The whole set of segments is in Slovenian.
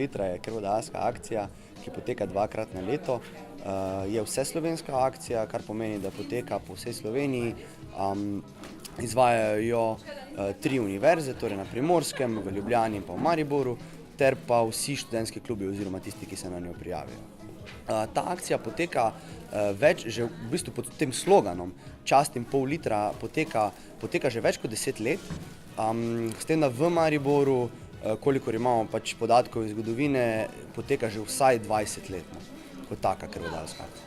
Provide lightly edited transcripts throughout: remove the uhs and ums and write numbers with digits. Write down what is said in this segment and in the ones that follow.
litra je krvodajalska akcija, ki poteka 2-krat na leto. Je vseslovenska akcija, kar pomeni, da poteka po vsej Sloveniji. Izvajajo jo 3 univerze, torej na Primorskem, v Ljubljani in pa v Mariboru, ter pa vsi študentski klubi oziroma tisti, ki se na njo prijavijo. Ta akcija poteka že v bistvu pod tem sloganom Čast in pol litra poteka že več kot 10 let. S tem, da v Mariboru, kolikor imamo pač podatkov iz zgodovine, poteka že vsaj 20 let kot taka krvodajalska akcija.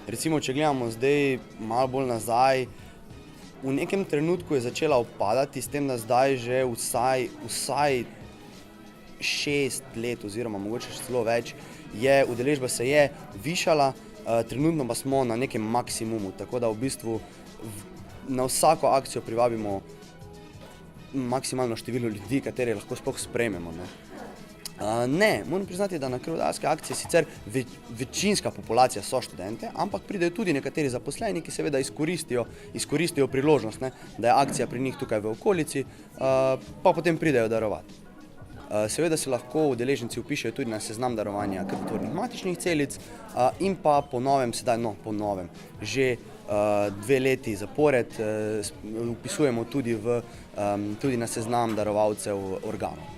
Recimo, če gledamo zdaj malo bolj nazaj, v nekem trenutku je začela upadati, s tem, da zdaj že vsaj 6 let oziroma mogoče še celo več, udeležba se je višala, trenutno pa smo na nekem maksimumu, tako da v bistvu na vsako akcijo privabimo maksimalno število ljudi, katere lahko sploh sprejmemo. Moram priznati, da na krvodajalske akcije sicer večinska populacija so študente, ampak pridejo tudi nekateri zaposleni, ki seveda izkoristijo priložnost, da je akcija pri njih tukaj v okolici, pa potem pridejo darovati. Seveda se lahko udeleženci vpišejo tudi na seznam darovanja krvotvornih matičnih celic in pa po novem, že 2 leti zapored vpisujemo tudi na seznam darovalcev organov.